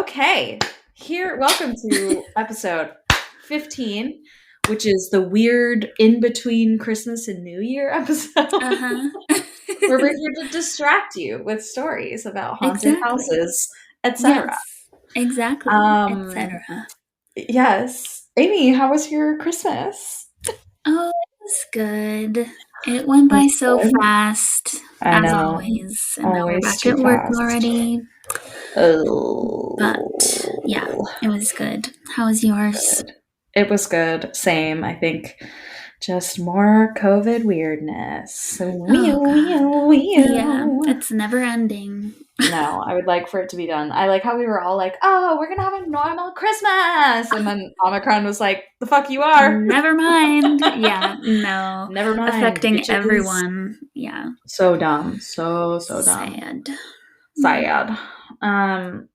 Okay, welcome to episode 15, which is the weird in between Christmas and New Year episode. Uh-huh. Where we're here to distract you with stories about haunted Exactly. houses, etc. Yes, exactly, Um, etc. yes. Amy, how was your Christmas? Oh, it was good. It went by That's so good. fast, I as know. always, and now we're Always back too at work fast. already. But yeah, Oh. it was good. How was yours? Good. It was good. Same. I think just more COVID weirdness. Oh Wee-oo, God. wee-oo, Yeah, wee-oo. it's never ending. No, I would like for it to be done. I like how we were all like, oh, we're gonna have a normal Christmas. And then Omicron was like, the fuck you are. Never mind. Yeah, no. Never mind, Affecting bitches. everyone. Yeah. So dumb. So dumb. Sad. Sad.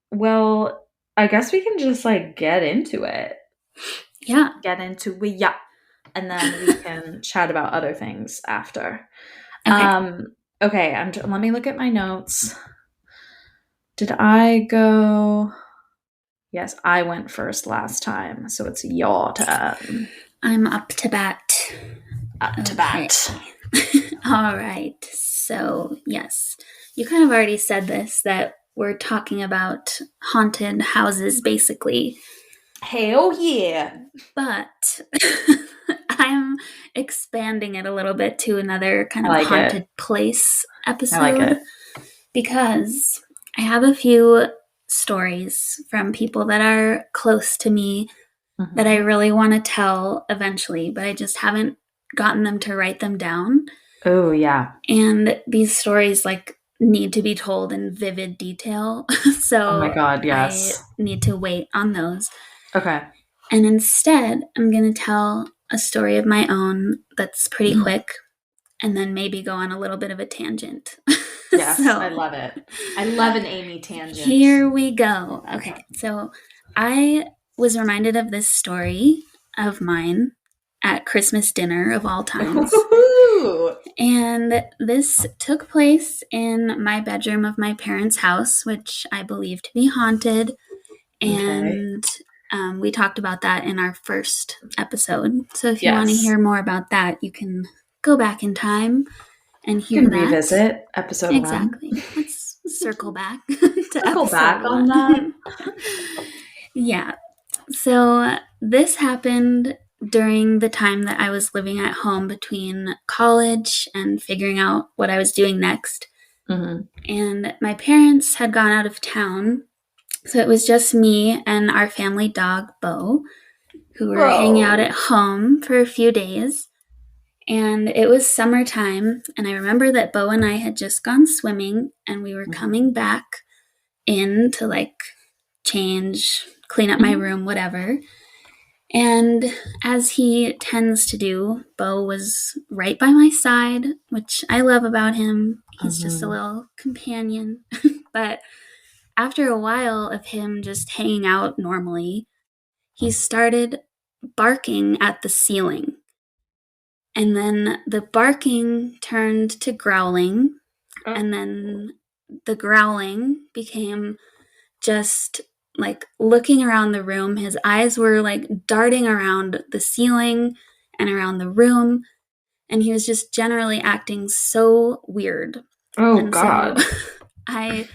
Well, I guess we can just like get into it. Yeah. Yeah. And then we can chat about other things after. Okay. Okay, let me look at my notes. Did I go? Yes, I went first last time, so it's your turn. I'm up to bat. Up to bat. All right. So, yes, you kind of already said this, that we're talking about haunted houses, basically. Hell yeah. But I'm expanding it a little bit to another kind of like haunted place episode. I like it. Because I have a few stories from people that are close to me that I really want to tell eventually, but I just haven't gotten them to write them down. Oh, yeah. And these stories need to be told in vivid detail. So oh my God, yes. I need to wait on those. Okay. And instead, I'm going to tell a story of my own that's pretty quick, and then maybe go on a little bit of a tangent. Yes, I love it. I love an Amy tangent. Here we go. Okay, so I was reminded of this story of mine at Christmas dinner of all times. And this took place in my bedroom of my parents' house, which I believe to be haunted. And we talked about that in our first episode. So if you want to hear more about that, you can go back in time and hear that. Revisit episode 1. Exactly. Let's circle back to circle back on that. Yeah. So this happened during the time that I was living at home between college and figuring out what I was doing next. And my parents had gone out of town. So it was just me and our family dog, Bo, who were hanging out at home for a few days. And it was summertime, and I remember that Bo and I had just gone swimming, and we were coming back in to change, clean up my room, whatever. And as he tends to do, Bo was right by my side, which I love about him. He's just a little companion. But after a while of him just hanging out normally, he started barking at the ceiling. And then the barking turned to growling, and then the growling became just looking around the room. His eyes were darting around the ceiling and around the room, and he was just generally acting so weird. Oh, and God. So I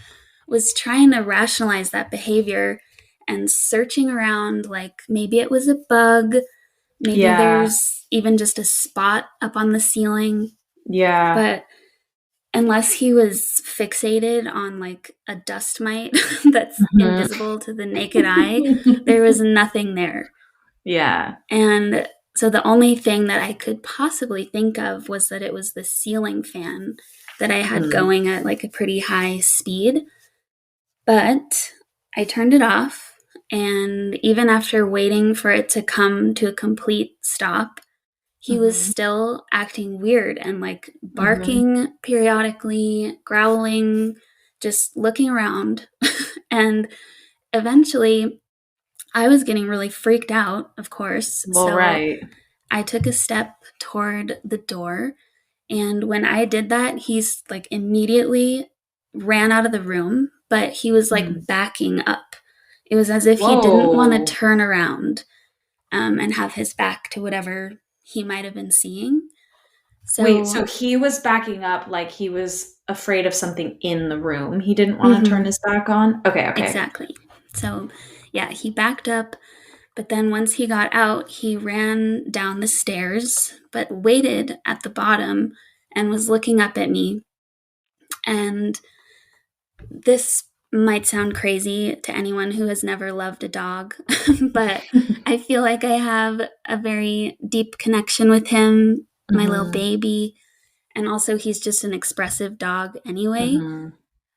was trying to rationalize that behavior and searching around, maybe it was a bug, maybe there's even just a spot up on the ceiling. Yeah. But unless he was fixated on a dust mite that's invisible to the naked eye, there was nothing there. Yeah. And so the only thing that I could possibly think of was that it was the ceiling fan that I had going at a pretty high speed. But I turned it off, and even after waiting for it to come to a complete stop, he was still acting weird and barking periodically, growling, just looking around. And eventually I was getting really freaked out, of course. Well, so I took a step toward the door, and when I did that, he's immediately ran out of the room, but he was backing up. It was as if he didn't want to Whoa. turn around and have his back to whatever he might have been seeing. Wait, So, so he was backing up like he was afraid of something in the room. He didn't want to turn mm-hmm, his back on? Okay, okay. exactly. So, yeah, he backed up, but then once he got out, he ran down the stairs, but waited at the bottom and was looking up at me. And this might sound crazy to anyone who has never loved a dog, but I feel like I have a very deep connection with him, my little Mm-hmm. baby, and also he's just an expressive dog anyway. Mm-hmm.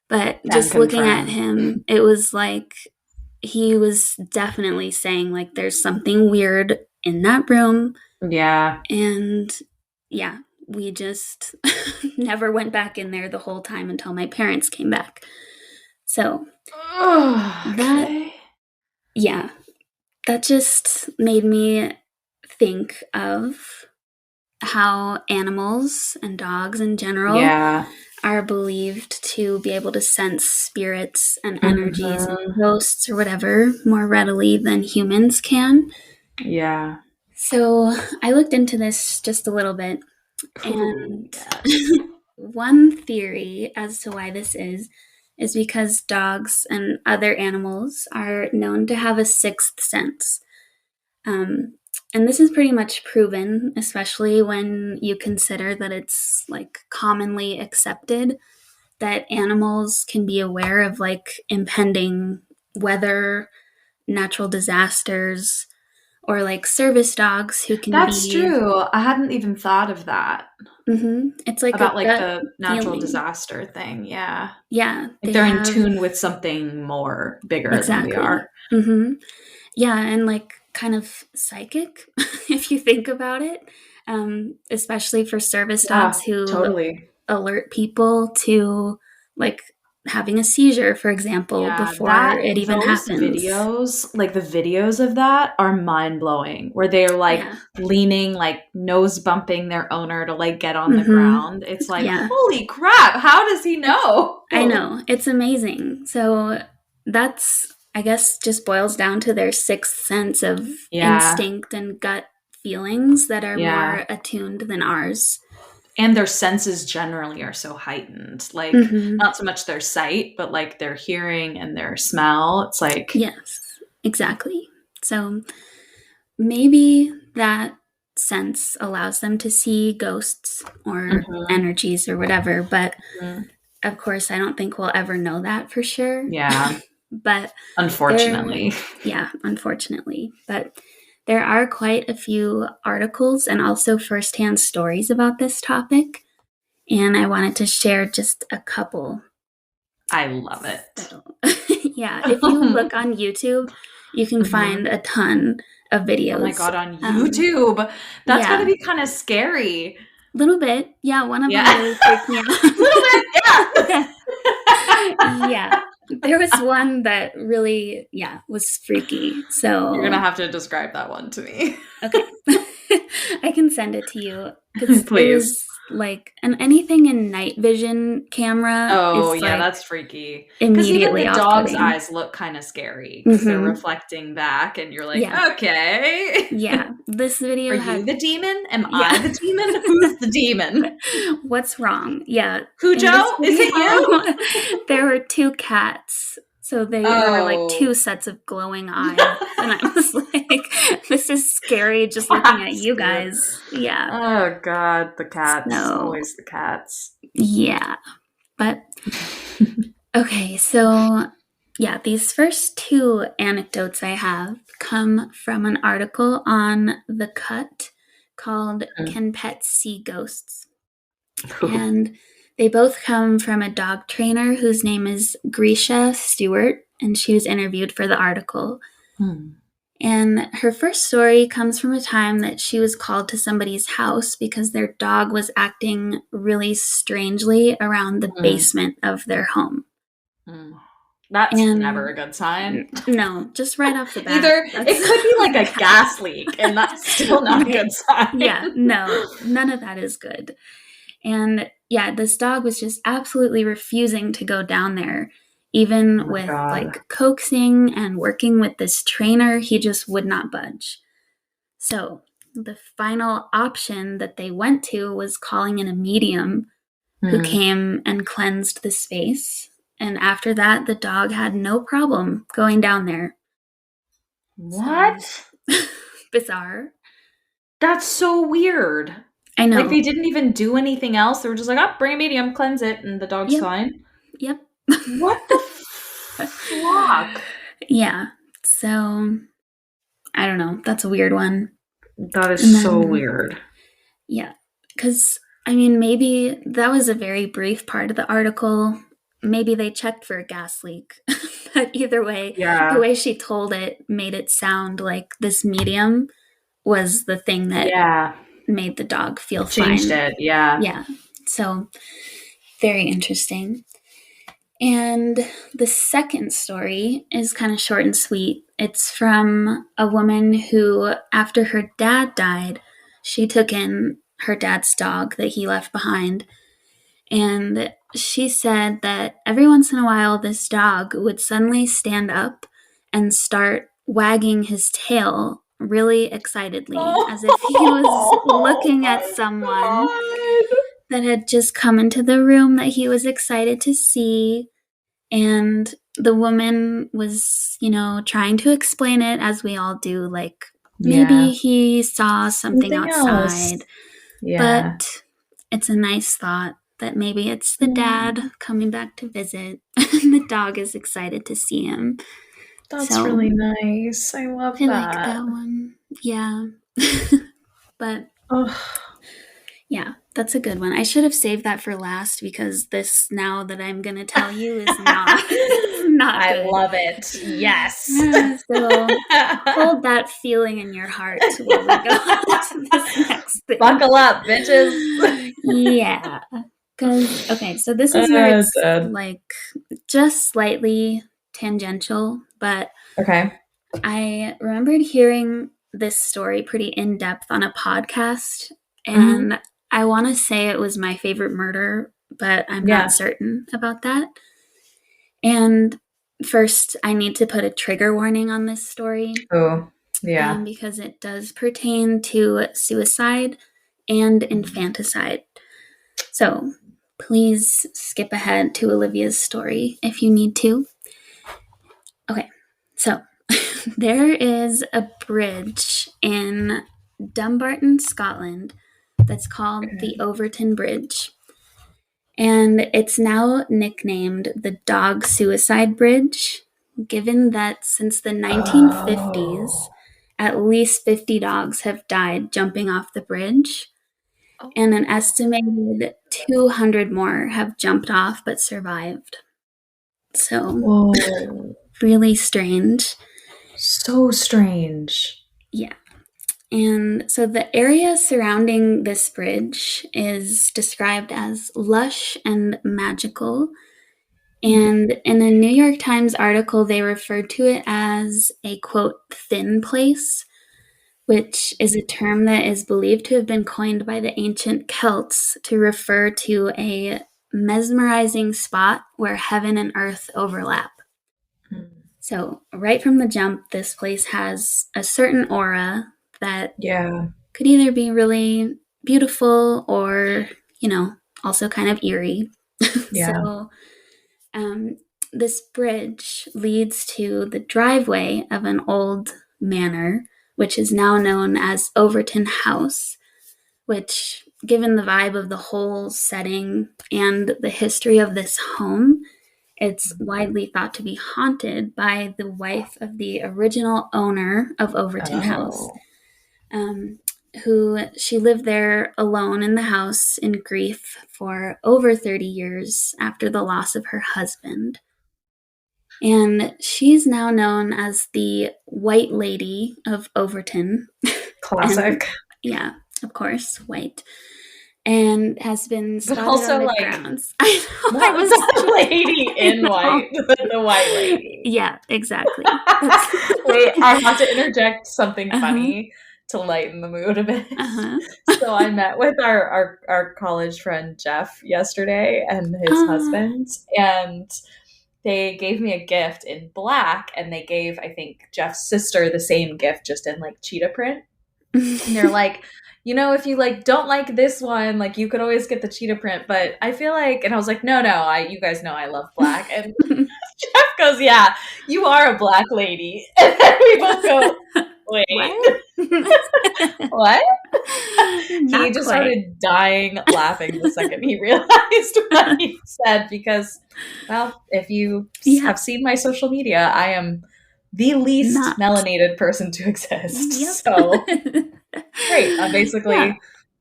But Can just looking at confirm. him, it was like he was definitely saying, like, there's something weird in that room. Yeah. And yeah, we just never went back in there the whole time until my parents came back. So that, Okay. yeah, that just made me think of how animals and dogs in general Yeah. are believed to be able to sense spirits and energies and Mm-hmm. ghosts or whatever more readily than humans can. Yeah. So I looked into this just a little bit, Ooh, and yes. one theory as to why this is because dogs and other animals are known to have a sixth sense. Um, and this is pretty much proven, especially when you consider that it's like commonly accepted that animals can be aware of like impending weather, natural disasters, or like service dogs who can That's be, true. I hadn't even thought of that it's like a about like gut the natural feeling. disaster thing. Yeah. Yeah, Like they they're in have tune with something more bigger than we exactly. are. Yeah, and like kind of psychic if you think about it, especially for service dogs Yeah, who totally. alert people to like having a seizure, for example, Yeah, before that it even those happens. videos, like the videos of that are mind-blowing, where they're like Yeah. leaning, like nose bumping their owner to like get on the Mm-hmm. ground. It's like, Yeah. holy crap, how does he It's, know? I know. It's amazing. So that's, I guess, just boils down to their sixth sense of Yeah, instinct and gut feelings that are yeah. more attuned than ours. And their senses generally are so heightened. Like Mm-hmm. not so much their sight, but like their hearing and their smell. It's like, Yes, exactly. So maybe that sense allows them to see ghosts or mhm, energies or whatever, but mhm. of course, I don't think we'll ever know that for sure. Yeah, But there, unfortunately. yeah, unfortunately. But there are quite a few articles and also firsthand stories about this topic. And I wanted to share just a couple. I love it. So, yeah, if you look on YouTube, you can Mhm. find a ton of Oh my videos. God, on YouTube. That's got to Yeah, be kind of scary. a little bit. Yeah, one of them Yeah. really freaked me A little out. bit, yeah. Yeah, there was one that really, yeah, was freaky. You're going to So, have to describe that one to me. okay. I can send it to you because it Please. was like, and anything in night vision camera Oh, is yeah, like that's freaky. Because even immediately the off dog's putting. eyes look kind of scary because they're Mm-hmm. reflecting back, and you're like, Yeah. okay. Yeah. This Are video you had, the demon? Am I yeah. the demon? Who's the demon? What's wrong? Yeah. In this Cujo? Is video, it you? there were two cats. So there were like two Oh, sets of glowing eyes. And I was like, this is scary just looking at cats, you dude. guys. Yeah. Oh God, the cats. So, Always the cats. yeah. But okay, so yeah, these first two anecdotes I have come from an article on The Cut called Can Pets See Ghosts? And they both come from a dog trainer whose name is Grisha Stewart, and she was interviewed for the article. Hmm. And her first story comes from a time that she was called to somebody's house because their dog was acting really strangely around the Hmm. basement of their home. Hmm. That's never And a good sign. no, just right off the bat, Either that's it could be like a bad. gas leak, and that's still not a Right. good sign. Yeah, no, none of that is good. And yeah, this dog was just absolutely refusing to go down there, Even Oh my with God. like coaxing and working with this trainer, he just would not budge. So the final option that they went to was calling in a medium who Hmm. came and cleansed the space. And after that, the dog had no problem going down there. So What? bizarre. That's so weird. I Like know. they didn't even do anything else. They were just like, oh, bring a medium, cleanse it, and the dog's Yep. fine. Yep. What the flock? Yeah. So I don't know. That's a weird one. That is And so then, weird. yeah. Because, I mean, maybe that was a very brief part of the article. Maybe they checked for a gas leak. But either way, the Yeah. way she told it made it sound like this medium was the thing that Yeah. made the dog feel Changed fine. it. Yeah. Yeah. So very interesting. And the second story is kind of short and sweet. It's from a woman who, after her dad died, she took in her dad's dog that he left behind. And she said that every once in a while, this dog would suddenly stand up and start wagging his tail really excitedly, as if he was Oh looking at my someone God. that had just come into the room that he was excited to see. And the woman was, trying to explain it as we all do, like maybe Yeah. he saw something Something else. outside, Yeah. but it's a nice thought that maybe it's the dad Mm, coming back to visit and the dog is excited to see him. that's So really nice. I love I like that. that one. Yeah. But Oh, yeah, that's a good one. I should have saved that for last because this now that I'm going to tell you is not not I good. love it. Yes. So hold that feeling in your heart while we go on to this next thing. Buckle up, bitches. Yeah. Because, okay, so this is where it's Dead. like just slightly tangential, but Okay. I remembered hearing this story pretty in depth on a podcast, Hmm. and I want to say it was my favorite murder, but I'm not Yeah. certain about that. And first, I need to put a trigger warning on this story Oh, yeah. because it does pertain to suicide and infanticide. So please skip ahead to Olivia's story if you need to. Okay, so there is a bridge in Dumbarton, Scotland, that's called the Overton Bridge. And it's now nicknamed the Dog Suicide Bridge, given that since the 1950s, Oh. at least 50 dogs have died jumping off the bridge, and an estimated 200 more have jumped off but survived. So, Whoa. really strange. So strange. Yeah. And so the area surrounding this bridge is described as lush and magical. And in a New York Times article, they referred to it as a quote, thin place, which is a term that is believed to have been coined by the ancient Celts to refer to a mesmerizing spot where heaven and earth overlap. So, right from the jump, this place has a certain aura that Yeah. could either be really beautiful or, also kind of eerie. Yeah. So, um, this bridge leads to the driveway of an old manor, which is now known as Overton House, which, given the vibe of the whole setting and the history of this home, it's widely thought to be haunted by the wife of the original owner of Overton House, Oh. who she lived there alone in the house in grief for over 30 years after the loss of her husband. And she's now known as the White Lady of Overton. And Classic. yeah, of course, white. And has been But spotted on also the like grounds. I know. not the lady in I know. white, the white lady. Yeah, exactly. Wait, I have to interject something Uh-huh. funny to lighten the mood a bit. Uh-huh. So I met with our college friend Jeff yesterday and his husband, and they gave me a gift in black, and they gave, I think, Jeff's sister the same gift just in like cheetah print. And they're like, if you like don't like this one, like you could always get the cheetah print. But I feel like, and I was like, no, you guys know I love black. And Jeff goes, yeah, you are a black lady. And then we both go, wait, What? what? He Not just quite. started dying laughing the second he realized what he said because, well, if you Yeah. have seen my social media, I am the least Not. melanated person to exist. Yep. So great. I'm basically Yeah.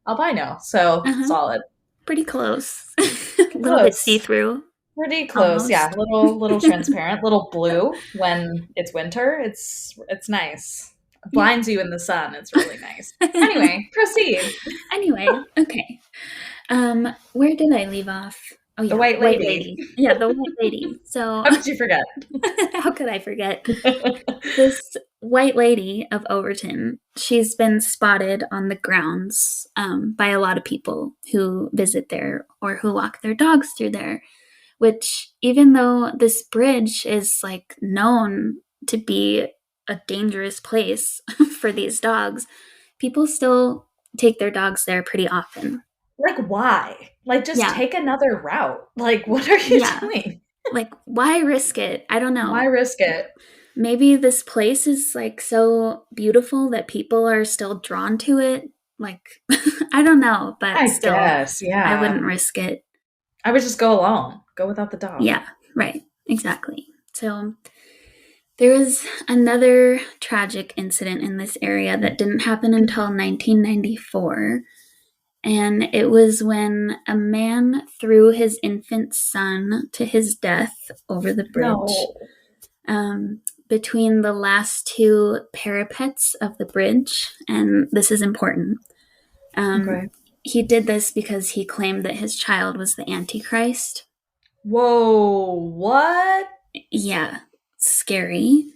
albino, so solid. Pretty close. A little bit see-through. Pretty close, Almost. yeah. Little transparent, little blue when it's winter. It's nice. Blinds you in the sun. It's really nice. Anyway, proceed. Anyway, okay. Where did I leave off? Oh yeah, The white lady. Yeah, the white lady. So How could you forget? how could I forget? This white lady of Overton, she's been spotted on the grounds by a lot of people who visit there or who walk their dogs through there, which even though this bridge is like known to be a dangerous place for these dogs, people still take their dogs there pretty often. Like, why? Like, just take another route. Like, what are you doing? Like, why risk it? I don't know. Why risk it? Maybe this place is like so beautiful that people are still drawn to it. Like, I don't know, but I still, guess, yeah. I wouldn't risk it. I would just go alone. Go without the dog. Yeah, right. Exactly. So there was another tragic incident in this area that didn't happen until 1994. And it was when a man threw his infant son to his death over the bridge. No. Between the last two parapets of the bridge, and this is important. Okay. He did this because he claimed that his child was the Antichrist. Whoa, what? Yeah, scary.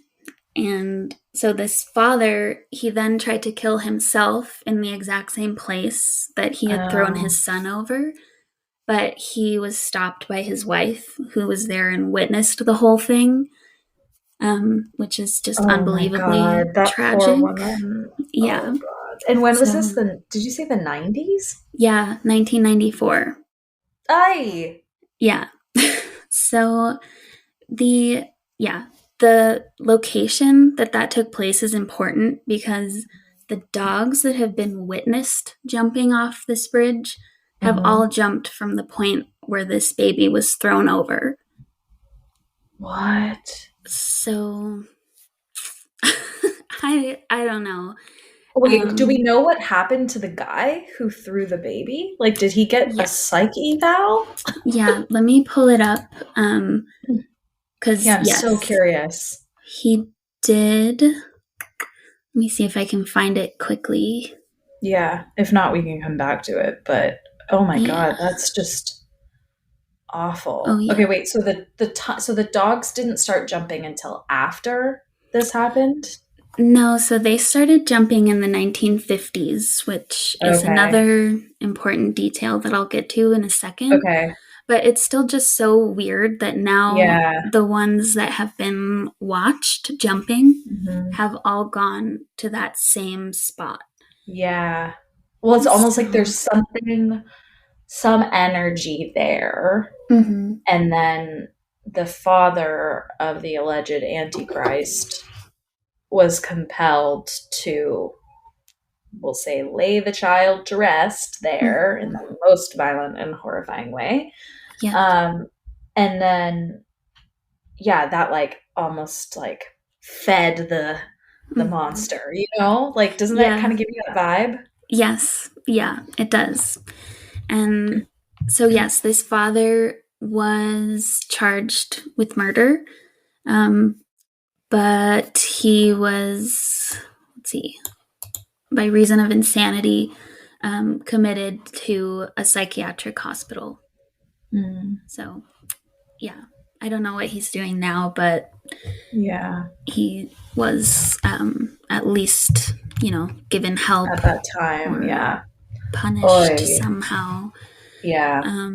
And so this father, he then tried to kill himself in the exact same place that he had thrown his son over. But he was stopped by his wife, who was there and witnessed the whole thing, which is just unbelievably tragic. Poor woman. Yeah. Oh, God. And when was this? Did you say the 90s? Yeah, 1994. Aye. Yeah. So the location that took place is important because the dogs that have been witnessed jumping off this bridge have all jumped from the point where this baby was thrown over. What? So I don't know. Wait, do we know what happened to the guy who threw the baby? Like, did he get a psych eval? Yeah, let me pull it up. Because I'm so curious. He did. Let me see if I can find it quickly. Yeah, if not, we can come back to it. But oh my God, that's just awful. Oh, yeah. Okay, wait. So the dogs didn't start jumping until after this happened? No, so they started jumping in the 1950s, which is another important detail that I'll get to in a second. Okay. But it's still just so weird that now the ones that have been watched jumping have all gone to that same spot. Yeah. Well, it's almost like there's some energy there. Mm-hmm. And then the father of the alleged Antichrist was compelled to, we'll say, lay the child to rest there in the most violent and horrifying way. Yeah. And then, that like almost like fed the monster, Like, doesn't that kind of give you that vibe? Yes. Yeah, it does. And so, yes, this father was charged with murder. But he was, by reason of insanity, committed to a psychiatric hospital. So, yeah, I don't know what he's doing now, but he was at least, given help at that time, punished somehow. Yeah.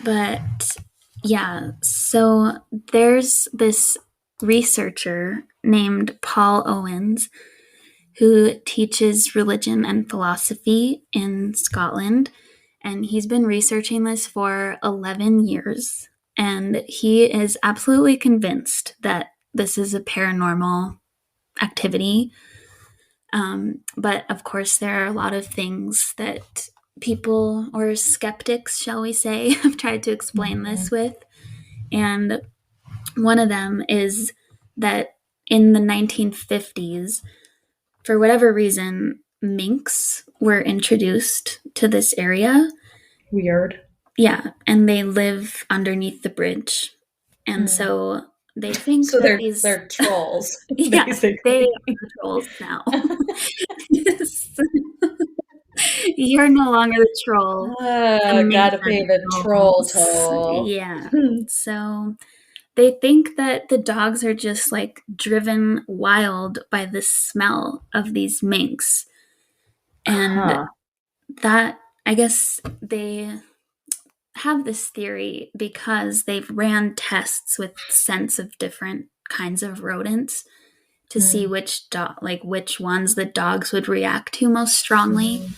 But Yeah. So there's this researcher named Paul Owens who teaches religion and philosophy in Scotland. And he's been researching this for 11 years. And he is absolutely convinced that this is a paranormal activity. But of course, there are a lot of things that people or skeptics, shall we say, have tried to explain Mhm. this with. And one of them is that in the 1950s, for whatever reason, minks were introduced to this area. Weird. Yeah, and they live underneath the bridge. And Mm. so they think So that they're these, they're trolls, yeah, they basically. are the trolls now. Yes. You're no longer the troll. The minks Gotta are pay the the troll trolls. toll. Yeah. So they think that the dogs are just like driven wild by the smell of these minks. And Huh. that, I guess they have this theory because they've ran tests with scents of different kinds of rodents to see Mm. which ones the dogs would react to most strongly, Mhm.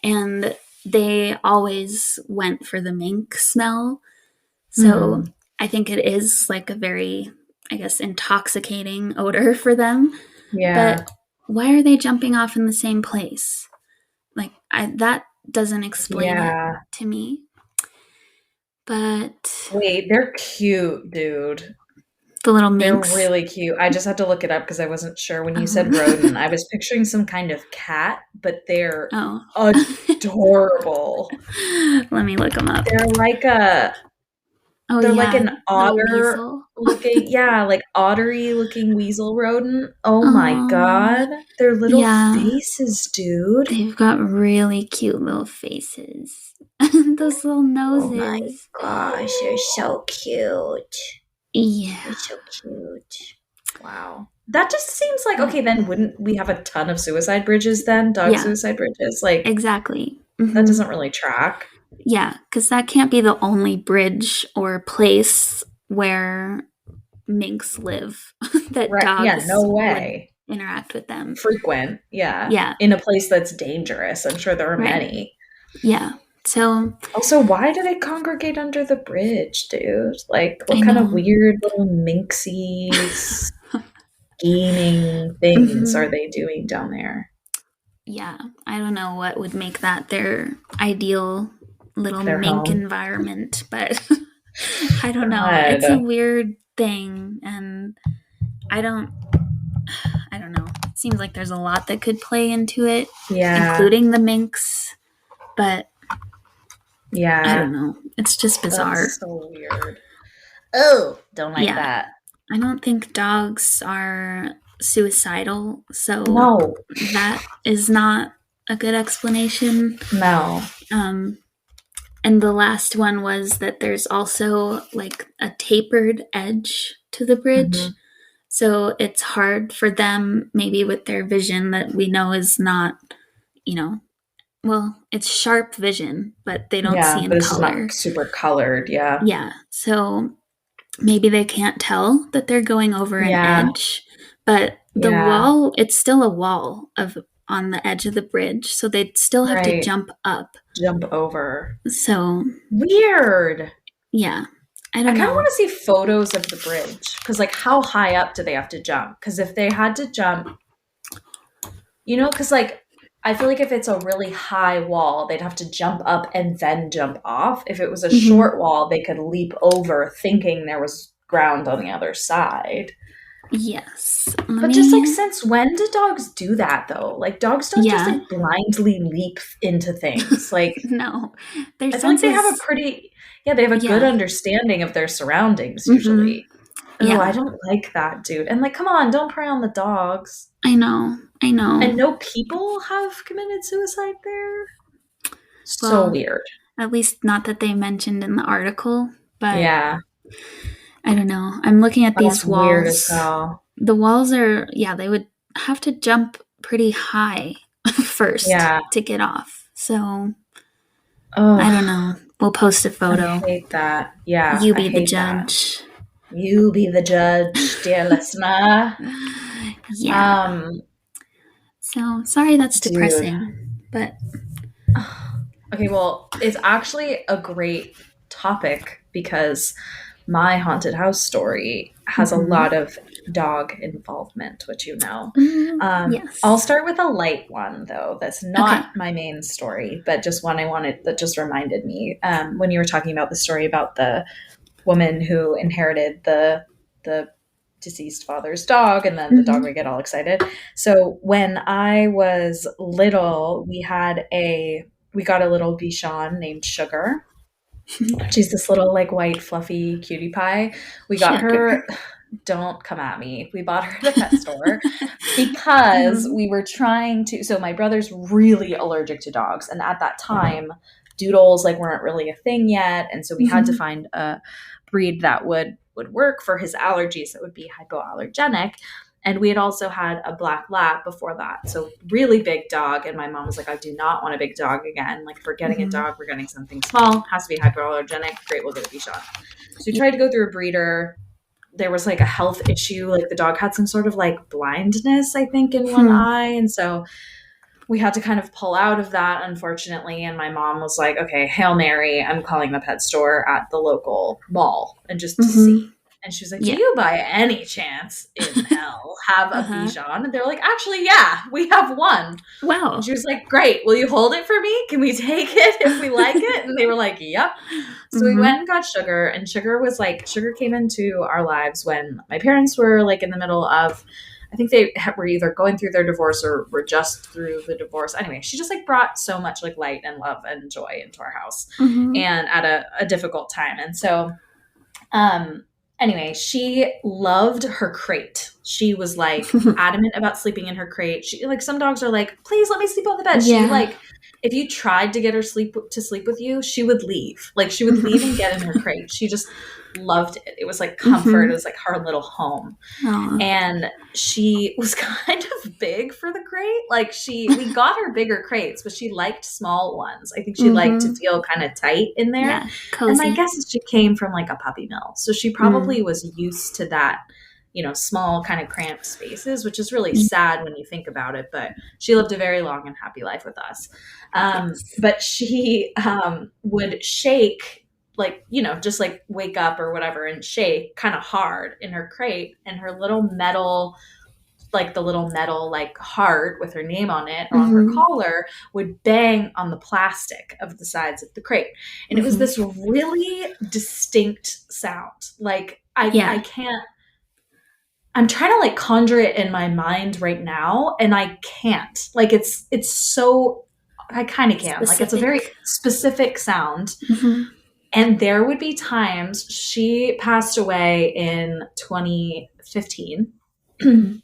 and they always went for the mink smell. So Hmm. I think it is like a very, I guess, intoxicating odor for them. Yeah. But why are they jumping off in the same place? That doesn't explain it Yeah. to me. But Wait, they're cute, dude. the little They're minks. really cute. I just had to look it up because I wasn't sure. When you said rodent, Oh. I was picturing some kind of cat, but they're Oh. adorable. Let me look them up. They're like a Oh they're like yeah, an little otter weasel. looking, yeah, like ottery looking weasel rodent. Oh my Oh God. Their little yeah, faces, dude. they've got really cute little faces. Those little Oh my noses. gosh, you're so cute. Yeah. You're so cute. Wow. That just seems like But okay, then wouldn't we have a ton of suicide bridges then? Dog yeah, suicide bridges? Like exactly. that doesn't really track. Yeah, because that can't be the only bridge or place where minks live that Right. Yeah, no dogs would way. interact with them. Frequent. Yeah. Yeah, In a place that's dangerous. I'm sure there are right. many. Yeah. So Also, why do they congregate under the bridge, dude? Like, I what kind of know. weird little minxy scheming things Hmm. are they doing down there? Yeah, I don't know what would make that their ideal little Their mink home? environment, but I don't know. It's a God. weird thing, and I don't. I don't know. It seems like there's a lot that could play into it, Yeah. including the minks, but I Yeah. don't know. It's just bizarre. That's so weird. Oh, don't like Yeah, that. I don't think dogs are suicidal, so No. that is not a good explanation. No. Um, and the last one was that there's also like a tapered edge to the bridge. Hmm. So it's hard for them, maybe with their vision that we know is not, you know, well, it's sharp vision, but they don't see Yeah, in but it's just not color. super colored. Yeah. Yeah. So maybe they can't tell that they're going over an Yeah. edge, but the Yeah. wall, it's still a wall of on the edge of the bridge, so they'd still have to Right. jump up. Jump over. So, Weird. yeah. I I don't kind of know. want to see photos of the bridge because, like, how high up do they have to jump? Because if they had to jump, because, like, I feel like if it's a really high wall, they'd have to jump up and then jump off. If it was a Mhm. short wall, they could leap over thinking there was ground on the other side. Yes. Let But just like, me since when do dogs do that though? Like, dogs don't just yeah. like blindly leap into things. Like, No. Their I feel like they have a senses pretty, yeah, they have a good yeah. understanding of their surroundings Mhm. usually. Oh, I Yeah. don't like that, dude. And like, come on, don't prey on the dogs. I know. I know. And no people have committed suicide there. So Well, weird. at least not that they mentioned in the article, but Yeah, I don't know. I'm looking at that's these weird as walls. hell. The walls are, yeah, they would have to jump pretty high first Yeah. to get off. So I don't Oh, know. We'll post a I photo. hate that. Yeah, You I be the hate that. judge. You be the judge, dear listener. Yeah. So sorry that's Dude. depressing, but Okay, well, it's actually a great topic because my haunted house story has a lot of dog involvement, which you know. I'll yes. start with a light one, though. That's Okay. not my main story, but just one I wanted that just reminded me when you were talking about the story about the woman who inherited the deceased father's dog, and then the dog would get all excited. So when I was little, we got a little Bichon named Sugar. She's this little like white fluffy cutie pie. We got Sugar. her. Don't come at me. We bought her at a pet store because we were trying to. So my brother's really allergic to dogs, and at that time, doodles like weren't really a thing yet, and so we had to find a breed that would work for his allergies. That would be hypoallergenic. And we had also had a black lab before that. So really big dog. And my mom was like, I do not want a big dog again. Like if we're getting a dog, we're getting something small. Has to be hypoallergenic. Great, we'll get a Bichon. So we tried to go through a breeder. There was like a health issue. Like the dog had some sort of like blindness, I think, in one eye. And so we had to kind of pull out of that, unfortunately. And my mom was like, okay, Hail Mary, I'm calling the pet store at the local mall and just to see. And she was like, do you by any chance in hell have a Bichon? And they're like, actually, yeah, we have one. Wow. And she was like, great, will you hold it for me? Can we take it if we like it? And they were like, yep. So we went and got Sugar, and Sugar came into our lives when my parents were like in the middle of, I think they were either going through their divorce or were just through the divorce. Anyway, she just like brought so much like light and love and joy into our house and at a difficult time. And so, anyway, she loved her crate. She was like adamant about sleeping in her crate. She like some dogs are like, please let me sleep on the bed. She like, if you tried to get her to sleep with you, she would leave. Like she would leave and get in her crate. She just loved it. It was like comfort. It was like her little home. And she was kind of big for the crate. Like we got her bigger crates, but she liked small ones. I think she liked to feel kind of tight in there. Yeah, cozy. And my guess is she came from like a puppy mill. So she probably was used to that, you know, small kind of cramped spaces, which is really sad when you think about it. But she lived a very long and happy life with us. But she would shake, like, you know, just like wake up or whatever and shake kind of hard in her crate, and her little metal, like the little metal like heart with her name on it on her collar would bang on the plastic of the sides of the crate. And it was this really distinct sound. Like I can't, I'm trying to like conjure it in my mind right now, and I can't. Like it's so, I kind of can. Specific. Like it's a very specific sound. And there would be times, she passed away in 2015. And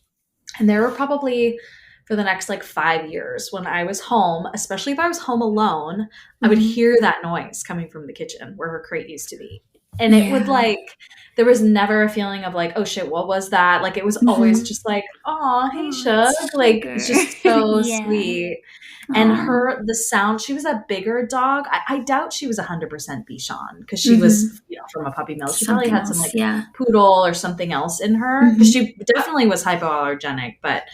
there were probably for the next like 5 years when I was home, especially if I was home alone, I would hear that noise coming from the kitchen where her crate used to be. And it would like, there was never a feeling of like, oh shit, what was that? Like it was always just like, oh, hey, Shug. Like it's just so sweet. And the sound, she was a bigger dog. I doubt she was 100% Bichon because she was, you know, from a puppy mill. She probably had some like poodle or something else in her. She definitely was hypoallergenic, but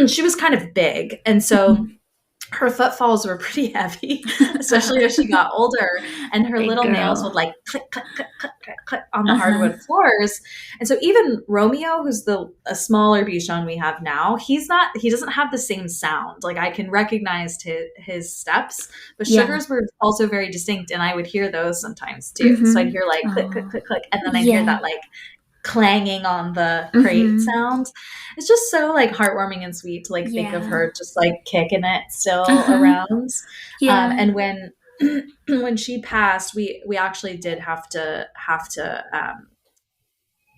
she was kind of big. And so her footfalls were pretty heavy, especially as she got older, and her little nails would like click, click, click, click, click, click on the hardwood floors. And so even Romeo, who's a smaller Bichon we have now, he doesn't have the same sound. Like I can recognize his steps, but Sugar's were also very distinct, and I would hear those sometimes too. So I'd hear like click, click, click, click, and then I'd hear that like clanging on the crate sound. It's just so like heartwarming and sweet to like think of her just like kicking it still around. And when she passed, we actually did have to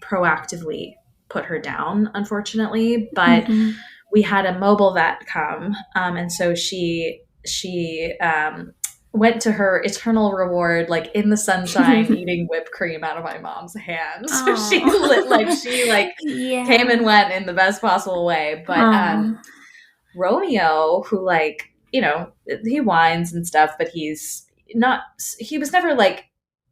proactively put her down, unfortunately, but we had a mobile vet come, and so she went to her eternal reward, like in the sunshine, eating whipped cream out of my mom's hand. So she came and went in the best possible way. But Romeo, who like, you know, he whines and stuff, but he's he was never like,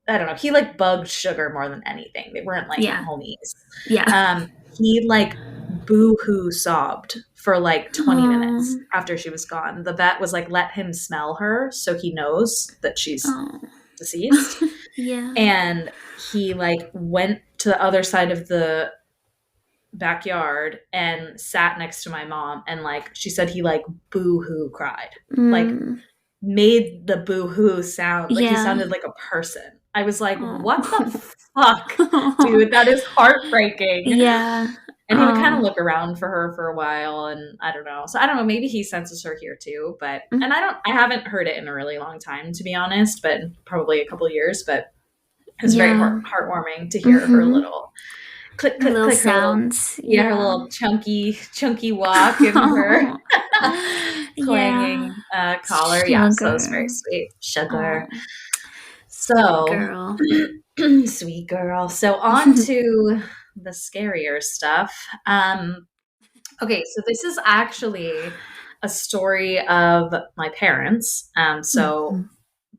I don't know, he like bugged Sugar more than anything. They weren't like Yeah. homies. Yeah. He like boo-hoo sobbed for like 20 minutes Oh. after she was gone. The vet was like, let him smell her so he knows that she's Oh. deceased. Yeah. And he like went to the other side of the backyard and sat next to my mom, and like she said he like boo-hoo cried. Like Mm. made the boo-hoo sound, like he Yeah. sounded like a person. I was like, what the Oh. fuck, dude? That is heartbreaking. Yeah. And he would kind of Oh. look around for her for a while, and I don't know. So I don't know, maybe he senses her here too, but Mm. and I haven't heard it in a really long time, to be honest, but probably a couple of years, but it was very Yeah. heartwarming to hear her little click click Little click, her little, sounds. yeah, her Yeah. little chunky walk and her Yeah. clanging collar. Yeah, so it's very Sugar. sweet. Sugar. Oh, sweet So girl. sweet girl. So on to the scarier stuff. Okay, so this is actually a story of my parents. So Mhm.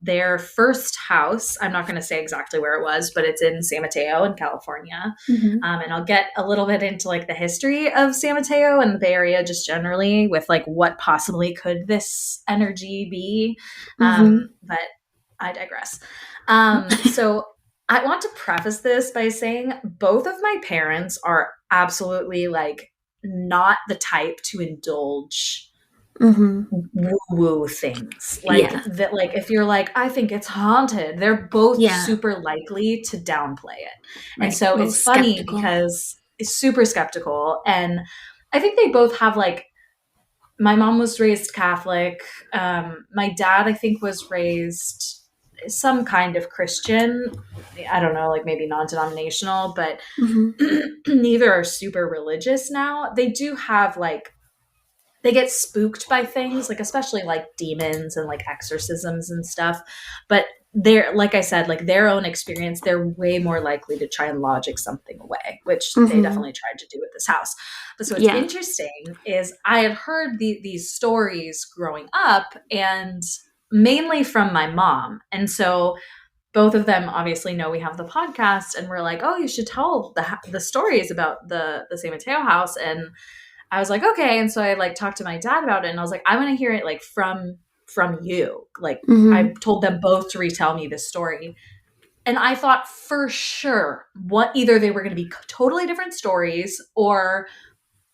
their first house, I'm not going to say exactly where it was, but it's in San Mateo in California. Mhm. And I'll get a little bit into like the history of San Mateo and the Bay Area just generally, with like what possibly could this energy be. Mhm. But I digress. So I want to preface this by saying both of my parents are absolutely like not the type to indulge Mhm. woo-woo things. Like Yeah. that, like if you're like, I think it's haunted, they're both Yeah. super likely to downplay it. And Right. so A little it's funny skeptical. because it's super skeptical. And I think they both have like, my mom was raised Catholic. My dad, I think, was raised some kind of Christian. I don't know, like maybe non-denominational, but Mhm. neither are super religious now. They do have like, they get spooked by things, like especially like demons and like exorcisms and stuff. But they're, like I said, like their own experience, they're way more likely to try and logic something away, which they Mhm. definitely tried to do at this house. But so what's Yeah. interesting is I had heard these stories growing up, and mainly from my mom. And so both of them obviously know we have the podcast, and we're like, oh, you should tell the stories about the San Mateo house. And I was like, okay. And so I like talked to my dad about it, and I was like, I want to hear it like from you. Like I Mhm. told them both to retell me this story. And I thought for sure what either they were going to be totally different stories, or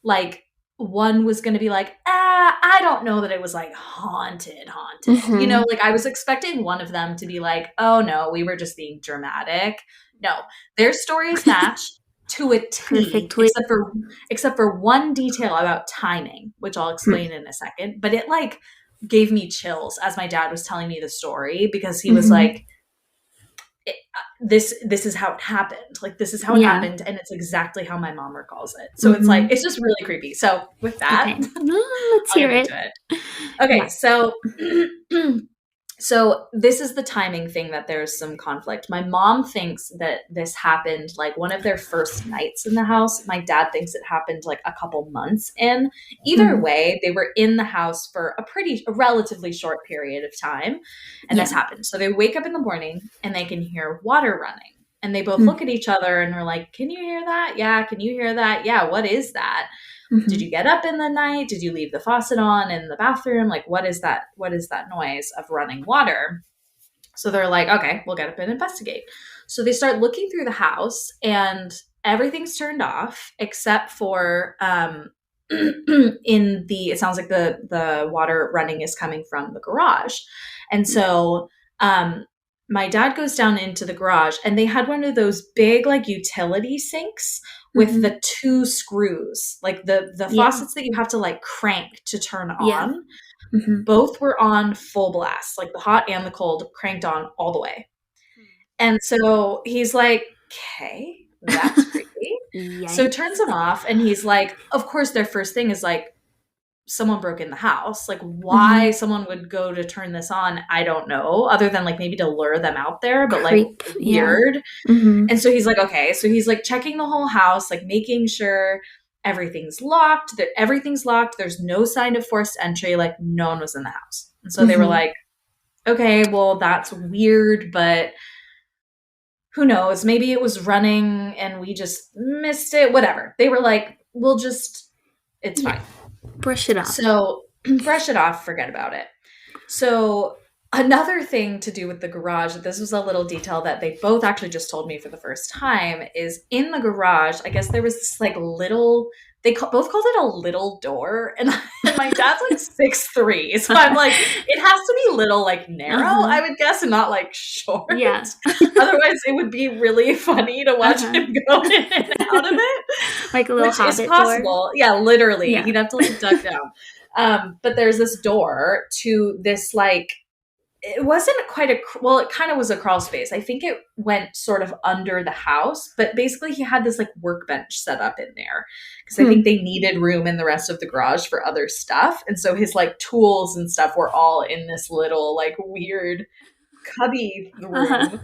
like one was going to be like, I don't know that it was like haunted. You know, Mhm. like I was expecting one of them to be like, oh no, we were just being dramatic. No, their stories match to a T, Perfectly. except for one detail about timing, which I'll explain in a second. But it like gave me chills as my dad was telling me the story, because he was Mhm. like, this is how it happened. Like this is how it Yeah. happened, and it's exactly how my mom recalls it. So it's like, Mhm. it's just really creepy. So with that, Okay. Let's I'll hear get it. into it. Okay, Yeah. so so this is the timing thing that there's some conflict. My mom thinks that this happened like one of their first nights in the house. My dad thinks it happened like a couple months in. Either Mhm. way, they were in the house for a relatively short period of time, and this Yeah. happened. So they wake up in the morning and they can hear water running. And they both Mm. look at each other and are like, "Can you hear that? Yeah, can you hear that? Yeah, what is that? Did Mhm. you get up in the night? Did you leave the faucet on in the bathroom? Like, what is that? What is that noise of running water?" So they're like, okay, we'll get up and investigate. So they start looking through the house, and everything's turned off except for it sounds like the water running is coming from the garage. And so my dad goes down into the garage, and they had one of those big like utility sinks with Mhm. the two screws, like the Yeah. faucets that you have to like crank to turn Yeah. on. Mhm. Both were on full blast, like the hot and the cold cranked on all the way. And so he's like, okay, that's creepy. So turns Yikes. them off, and he's like, of course, their first thing is like, someone broke in the house. Like, why Mhm. someone would go to turn this on, I don't know, other than like maybe to lure them out there, but like Creep. Yeah. weird. Mhm. And so he's like, okay. So he's like checking the whole house, like making sure everything's locked, that everything's locked. There's no sign of forced entry. Like no one was in the house. And so they were Mhm. like, okay, well, that's weird, but who knows? Maybe it was running and we just missed it. Whatever. They were like, we'll just, it's Yeah. fine. Brush it off. So brush it off, forget about it. So another thing to do with the garage, this was a little detail that they both actually just told me for the first time, is in the garage, I guess there was this like little, both called it a little door. And my dad's like 6'3". So I'm like, it has to be little, like narrow, Uh-huh. I would guess, and not like short. Yeah. Otherwise, it would be really funny to watch Uh-huh. him go in and out of it, Like a little which is hobbit door. possible. Yeah, literally. Yeah. He'd have to like duck down. But there's this door to this like, it wasn't quite a, well, it kind of was a crawl space. I think it went sort of under the house, but basically he had this like workbench set up in there because I think they needed room in the rest of the garage for other stuff. And so his like tools and stuff were all in this little like weird cubby Uh-huh. room.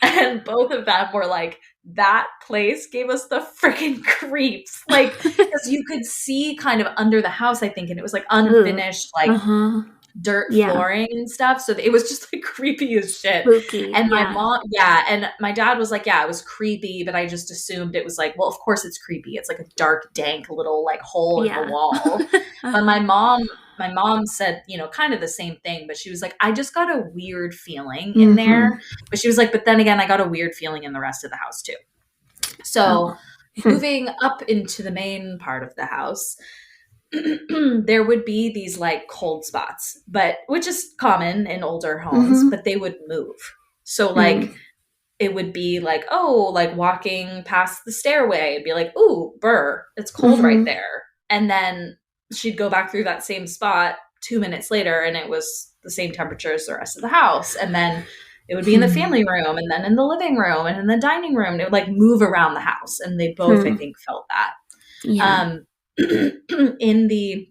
And both of them were like, that place gave us the freaking creeps. Like, because you could see kind of under the house, I think, and it was like Ugh. unfinished, like Uh-huh. dirt Yeah. flooring and stuff. So it was just like creepy as shit. Spooky. And my Yeah. mom, yeah, and my dad was like, yeah, it was creepy, but I just assumed it was like, well, of course it's creepy. It's like a dark, dank little like hole in the Yeah. wall. But Uh-huh. my mom said, kind of the same thing, but she was like, I just got a weird feeling in Mm-hmm. there. But she was like, but then again, I got a weird feeling in the rest of the house too. So Oh. moving up into the main part of the house, there would be these like cold spots, but which is common in older homes, Mm-hmm. but they would move. So like Mm. it would be like, oh, like walking past the stairway, it'd be like, ooh, burr, it's cold right Mm-hmm. there. And then she'd go back through that same spot 2 minutes later and it was the same temperature as the rest of the house. And then it would be in the Hmm. family room and then in the living room and in the dining room. It would like move around the house. And they both, I Hmm. think, felt that. Yeah. Um, in the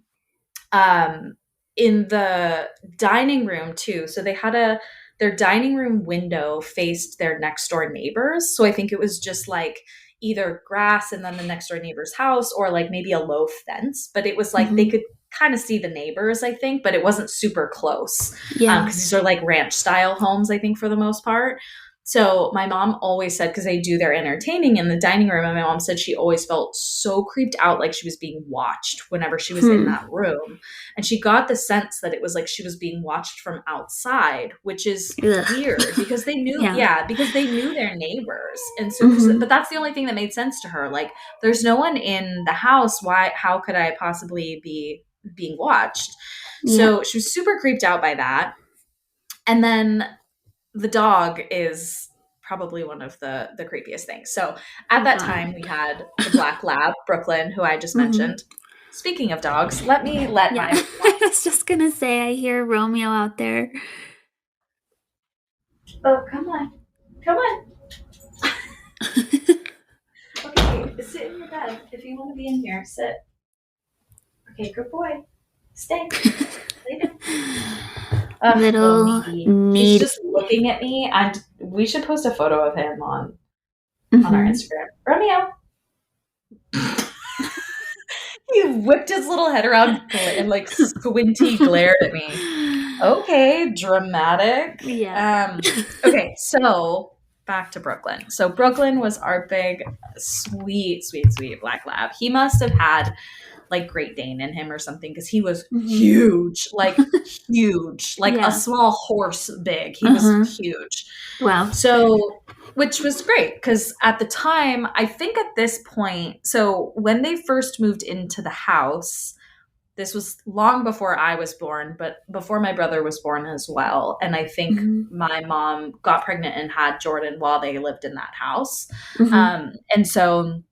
um in the dining room too. So they had their dining room window faced their next door neighbors. So I think it was just like either grass and then the next door neighbor's house or like maybe a low fence, but it was like they Mm-hmm. could kind of see the neighbors, I think, but it wasn't super close. Yeah. Because these are like ranch style homes, I think, for the most part. So my mom always said, because they do their entertaining in the dining room, and my mom said she always felt so creeped out, like she was being watched whenever she was in Hmm. that room. And she got the sense that it was like she was being watched from outside, which is Ugh. weird because they knew, Yeah. yeah, because they knew their neighbors. And so, Mm-hmm. but that's the only thing that made sense to her. Like, there's no one in the house. How could I possibly be being watched? Yeah. So she was super creeped out by that. And then the dog is probably one of the creepiest things. So at Oh that God. time we had the black lab, Brooklyn, who I just Mm-hmm. mentioned. Speaking of dogs, let me let Yeah. my I was just gonna say I hear Romeo out there. oh come on. Come on. Okay, sit in your bed. If you want to be in here, sit. Okay, good boy. Stay. Lay down. Little Little needy. He's need. just looking at me, and we should post a photo of him on our Mm-hmm. Instagram. Romeo. He whipped his little head around and like squinty glared at me. Okay, dramatic. Yeah. Okay, so back to Brooklyn. So Brooklyn was our big, sweet, sweet, sweet black lab. He must have had like Great Dane in him or something because he was Mm-hmm. huge, like a Yeah. small horse big. He Uh-huh. was huge. Wow. So, which was great because at the time, I think at this point, so when they first moved into the house, this was long before I was born, but before my brother was born as well. And I think Mm-hmm. my mom got pregnant and had Jordan while they lived in that house. Mm-hmm. And so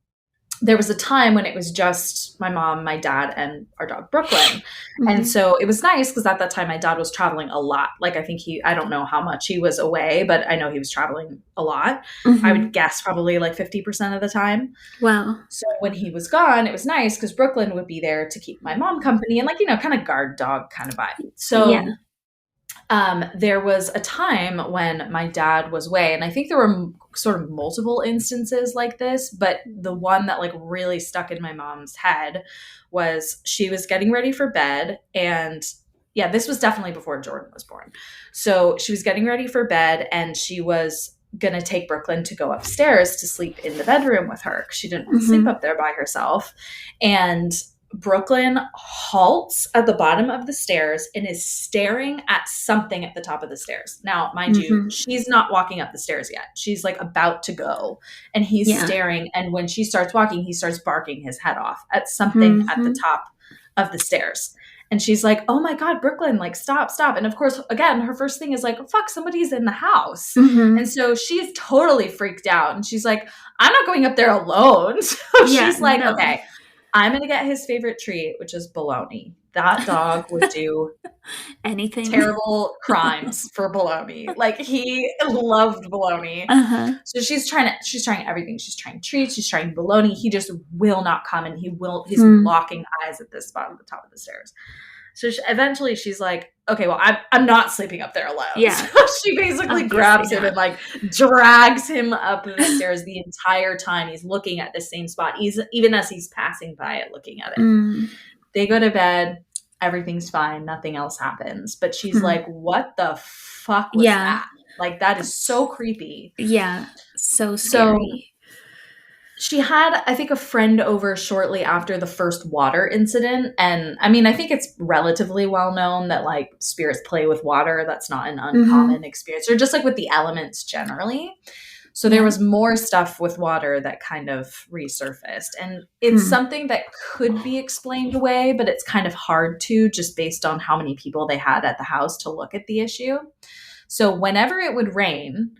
there was a time when it was just my mom, my dad, and our dog Brooklyn. And Mm-hmm. so it was nice because at that time my dad was traveling a lot. Like I think I don't know how much he was away, but I know he was traveling a lot. I Mm-hmm. would guess probably like 50% of the time. Wow. So when he was gone, it was nice because Brooklyn would be there to keep my mom company and like, kind of guard dog kind of vibe. Yeah. So there was a time when my dad was away, and I think there were sort of multiple instances like this, but the one that like really stuck in my mom's head was she was getting ready for bed and Yeah, this was definitely before Jordan was born. So she was getting ready for bed, and she was going to take Brooklyn to go upstairs to sleep in the bedroom with her because she didn't want to sleep Mm-hmm. up there by herself. And Brooklyn halts at the bottom of the stairs and is staring at something at the top of the stairs. Now, mind you, Mm-hmm. she's not walking up the stairs yet. She's like about to go, and he's Yeah. staring. And when she starts walking, he starts barking his head off at something at the Mm-hmm. top of the stairs. And she's like, oh my God, Brooklyn, like, stop, stop. And of course, again, her first thing is like, fuck, somebody's in the house. Mm-hmm. And so she's totally freaked out. And she's like, I'm not going up there alone. So Yeah, she's like, no. okay, I'm going to get his favorite treat, which is bologna. That dog would do Anything. terrible crimes for bologna. Like, he loved bologna. Uh-huh. So she's trying everything. She's trying treats, she's trying bologna. He just will not come, and he's locking eyes at this spot at the top of the stairs. So eventually she's like, okay, well, I'm not sleeping up there alone. Yeah. So she basically grabs him and like drags him up the stairs the entire time. He's looking at the same spot, even as he's passing by it, looking at it. Mm. They go to bed. Everything's fine. Nothing else happens. But she's like, what the fuck was that? Like, that is so creepy. Yeah. So scary. So she had, I think, a friend over shortly after the first water incident. And I mean, I think it's relatively well known that like spirits play with water. That's not an uncommon experience, or just like with the elements generally. So there was more stuff with water that kind of resurfaced. And it's something that could be explained away, but it's kind of hard to, just based on how many people they had at the house to look at the issue. So whenever it would rain,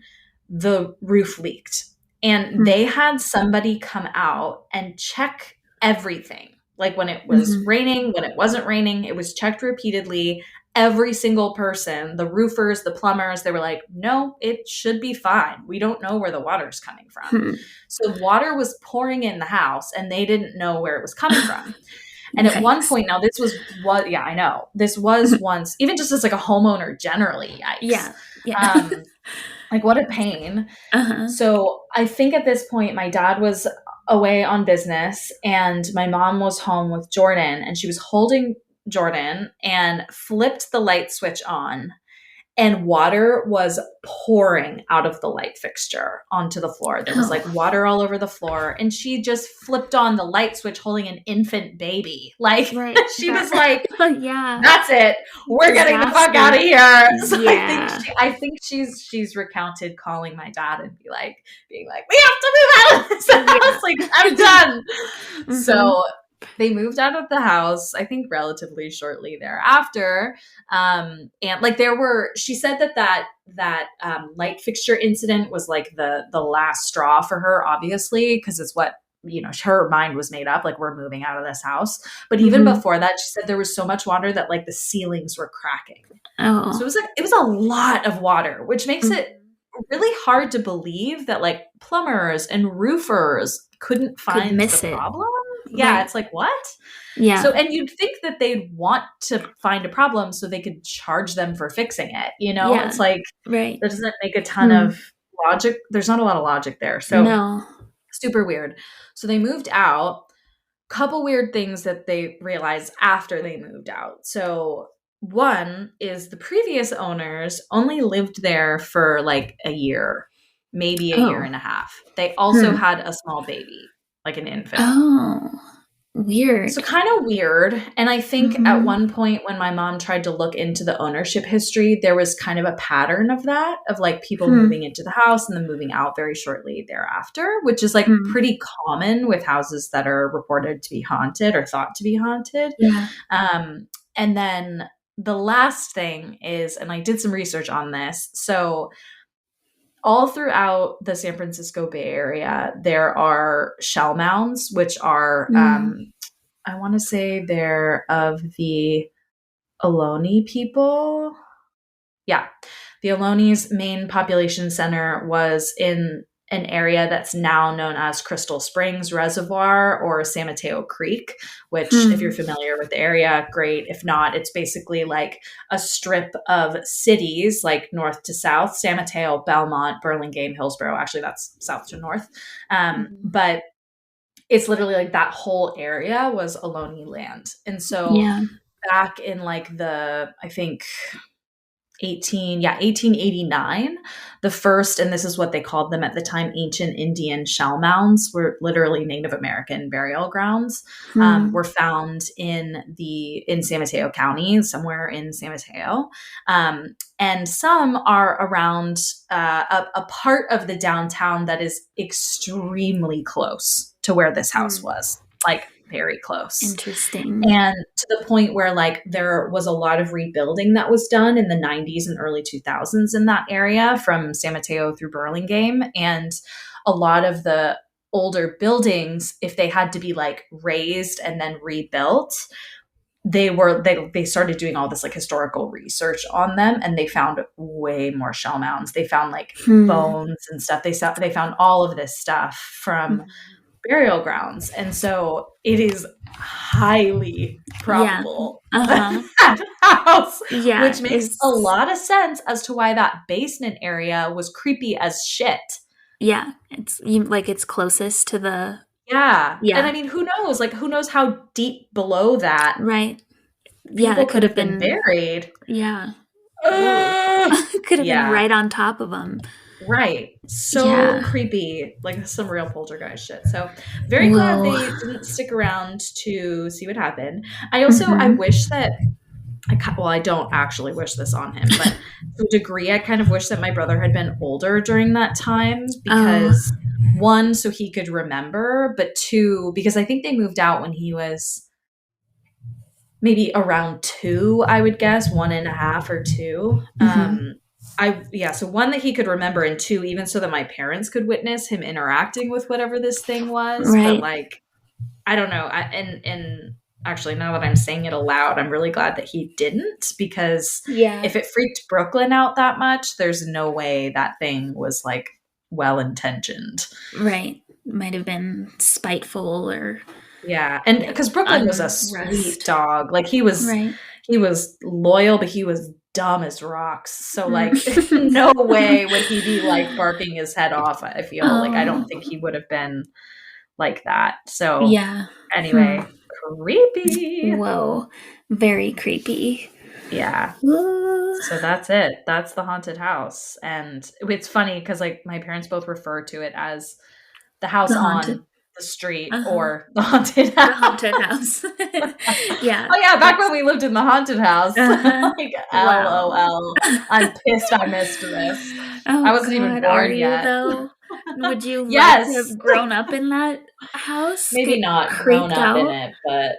the roof leaked. And they had somebody come out and check everything. Like when it was raining, when it wasn't raining, it was checked repeatedly. Every single person, the roofers, the plumbers, they were like, no, it should be fine. We don't know where the water's coming from. So water was pouring in the house, and they didn't know where it was coming from. And at one point, now this was what, yeah, I know. This was once, even just as like a homeowner generally, yikes. Yeah. Like, what a pain. So I think at this point, my dad was away on business, and my mom was home with Jordan, and she was holding Jordan and flipped the light switch on, and water was pouring out of the light fixture onto the floor. There was like water all over the floor, and she just flipped on the light switch holding an infant baby. Like, she was like, yeah, that's it. We're getting the fuck out of here. So yeah. I think she's recounted calling my dad and being like, we have to move out of this house. Like, I'm done. So they moved out of the house, I think relatively shortly thereafter. And like she said that light fixture incident was like the last straw for her, obviously, because it's what, you know, her mind was made up, like, we're moving out of this house. But even before that, she said there was so much water that like the ceilings were cracking. So it was a lot of water, which makes it really hard to believe that like plumbers and roofers couldn't find the problem. Yeah, it's like, what? Yeah. So, and you'd think that they'd want to find a problem so they could charge them for fixing it. You know, it's like, that doesn't make a ton of logic. There's not a lot of logic there. So super weird. So they moved out. Couple weird things that they realized after they moved out. So one is the previous owners only lived there for like a year, maybe a year and a half. They also had a small baby, like an infant. Oh, weird. So kind of weird. And I think at one point when my mom tried to look into the ownership history, there was kind of a pattern of that, of like people moving into the house and then moving out very shortly thereafter, which is like pretty common with houses that are reported to be haunted or thought to be haunted. Yeah. And then the last thing is, and I did some research on this. So all throughout the San Francisco Bay Area, there are shell mounds, which are, I want to say they're of the Ohlone people. Yeah. The Ohloni's main population center was in an area that's now known as Crystal Springs Reservoir or San Mateo Creek, which if you're familiar with the area, great. If not, it's basically like a strip of cities, like north to south, San Mateo, Belmont, Burlingame, Hillsborough. Actually, that's south to north. But it's literally like that whole area was Ohlone land. And so back in like I think 1889, the first, and this is what they called them at the time, ancient Indian shell mounds, were literally Native American burial grounds, Hmm. were found in San Mateo County, somewhere in San Mateo. And some are around a part of the downtown that is extremely close to where this house Hmm. was, like very close. Interesting. And to the point where like there was a lot of rebuilding that was done in the 90s and early 2000s in that area from San Mateo through Burlingame. And a lot of the older buildings, if they had to be like raised and then rebuilt, they started doing all this like historical research on them, and they found way more shell mounds. They found like Hmm. bones and stuff. They found all of this stuff from burial grounds. And so it is highly Yeah. probable Uh-huh. that house, Yeah. which makes a Is lot of sense as to why that basement area was creepy as shit. yeah. Like it's closest to the Yeah. And I yeah. mean, who knows? Like, who knows how deep below that Right. Yeah, people that could could have have been been buried? yeah. Ooh. Uh, Could have been yeah. right on top of them. Right. So Yeah. creepy. Like some real poltergeist shit. So very glad Whoa. they didn't stick around to see what happened. I Mm-hmm. wish that I don't actually wish this on him, but to a degree, I kind of wish that my brother had been older during that time Oh. because one, so he could remember, but two, because I think they moved out when he was maybe around two, I would guess, 1.5 or two. Mm-hmm. So one that he could remember, and two, even so that my parents could witness him interacting with whatever this thing was. But Right. like, I don't know. And actually, now that I'm saying it aloud, I'm really glad that he didn't, because Yeah. if it freaked Brooklyn out that much, there's no way that thing was like well intentioned. Right. Might have been spiteful or Yeah, and yeah. because Brooklyn was a sweet Unrest. dog, like Right. he was loyal, but he was dumb as rocks. So like, Mm. no way would he be like barking his head off. I feel like I don't Oh. think he would have been like that. So Yeah. Hmm. anyway, creepy. Whoa. Very creepy. Yeah. Ooh. So that's it. That's the haunted house. And it's funny because like my parents both refer to it as the house The haunted. on the street Uh-huh. or the haunted The house. haunted house. Yeah. Oh yeah, back when That's we lived in the haunted house. uh-huh. Like Wow. LOL. I'm pissed I missed this. I Oh wasn't even God, are born you yet. though? Would you like to Yes. have grown up in that house? Maybe Get not grown creeped up in out? it,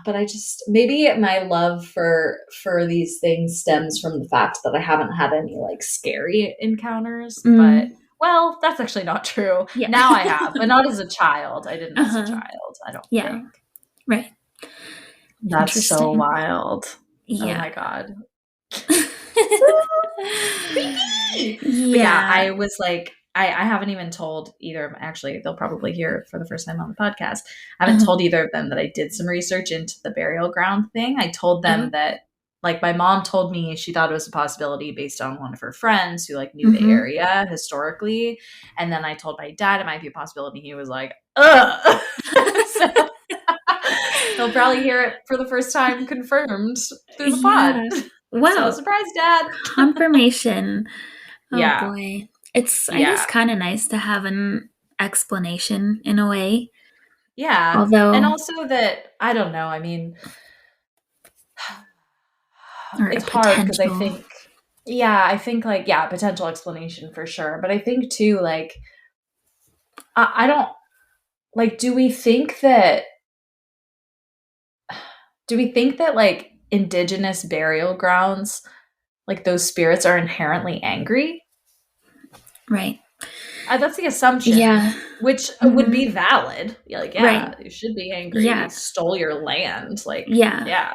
but I just, maybe my love for these things stems from the fact that I haven't had any like scary encounters. But Mm, well, that's actually not true. yeah. Now I have, but not as a child. I didn't as a Uh-huh. child, I don't Yeah. think. Right. That's so Interesting. wild. Oh Yeah. my God. Creepy. But yeah, Yeah. I was like, I haven't even told either of them. Actually, they'll probably hear it for the first time on the podcast. I haven't Uh-huh. told either of them that I did some research into the burial ground thing. I told them Oh. that, like, my mom told me she thought it was a possibility based on one of her friends who like knew the Mm-hmm. area historically. And then I told my dad it might be a possibility. He was like, ugh. So he'll probably hear it for the first time confirmed through the pod. Yeah. So Wow. surprise, Dad. Confirmation. Oh Yeah. boy. It's, I guess, Yeah. kind of nice to have an explanation in a way. Yeah. And Although, also that, I don't know, I mean, or a it's hard because I potential. think, yeah, I think like, yeah, potential explanation for sure. But I think too, like, I don't, like, do we think that like indigenous burial grounds, like those spirits are inherently angry? Right. That's the assumption, Yeah. which would Hmm. be valid. Yeah, like, Right. yeah, you should be angry. They Yeah. stole your land. Like, Yeah. yeah.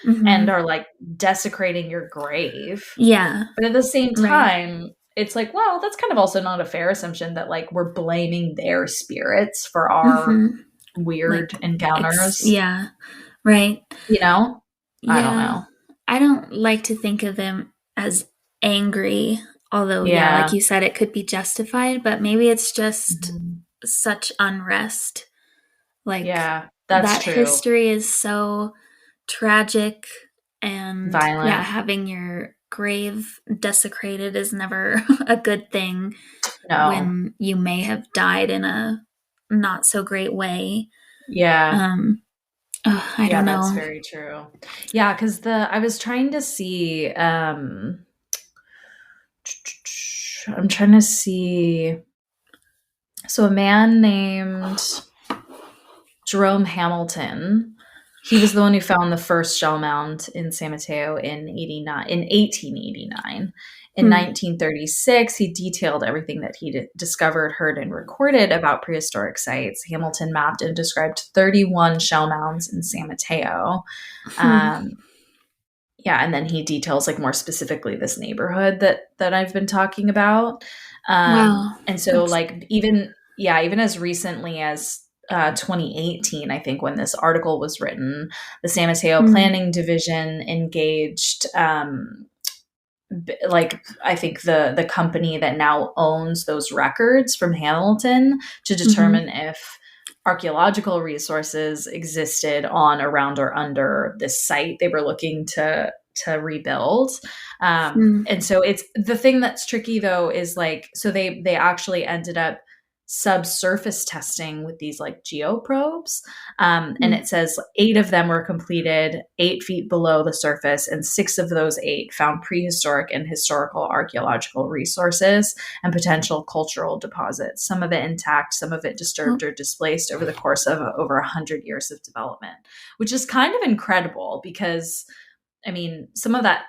And Hmm. are like desecrating your grave. Yeah. But at the same Right. time, it's like, well, that's kind of also not a fair assumption that like we're blaming their spirits for our Hmm. Like, weird encounters. yeah. Right. You know? I don't Yeah. know. I don't like to think of them as angry, although, yeah, like Yeah. you said, it could be justified, but maybe it's just Mhm. such unrest. Like, Yeah, that's that true. history is so tragic, and Violent. having your grave desecrated is never a good thing No. when you may have died in a not so great way. Yeah. I don't That's know. very true. Yeah, because I was trying to see, I'm trying to see, so a man named Jerome Hamilton, he was the one who found the first shell mound in San Mateo in 1889. In 1936, he detailed everything that he discovered, heard, and recorded about prehistoric sites. Hamilton mapped and described 31 shell mounds in San Mateo. And then he details like more specifically this neighborhood that I've been talking about. Wow. And so like even as recently as 2018, I think, when this article was written, the San Mateo Planning Division engaged I think the company that now owns those records from Hamilton to determine if archaeological resources existed on, around, or under this site they were looking to rebuild. And so it's the thing that's tricky though is like, so they actually ended up subsurface testing with these like geoprobes. And it says 8 of them were completed 8 feet below the surface, and 6 of those 8 found prehistoric and historical archaeological resources and potential cultural deposits, some of it intact, some of it disturbed or displaced over the course of over 100 years of development, which is kind of incredible because I mean, some of that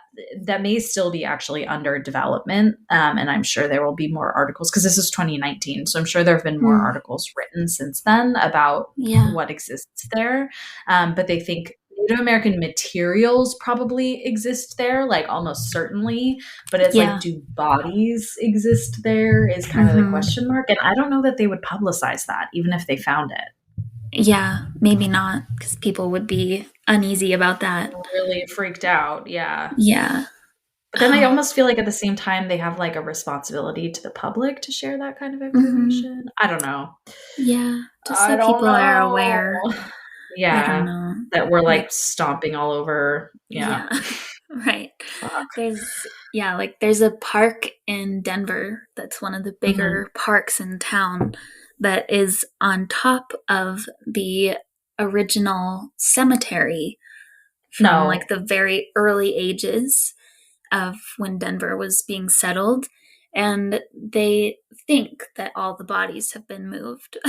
may still be actually under development. And I'm sure there will be more articles because this is 2019. So I'm sure there have been more articles written since then about what exists there. But they think Native American materials probably exist there, like almost certainly. But it's like, do bodies exist there is kind of the question mark. And I don't know that they would publicize that even if they found it. Yeah, maybe not, because people would be uneasy about that. Really freaked out, yeah. Yeah. But then I almost feel like at the same time they have like a responsibility to the public to share that kind of information. I don't know. Yeah, just so people are aware. Yeah, I don't know. that we're like stomping all over. Yeah. Right. There's a park in Denver that's one of the bigger parks in town that is on top of the original cemetery from like the very early ages of when Denver was being settled. And they think that all the bodies have been moved.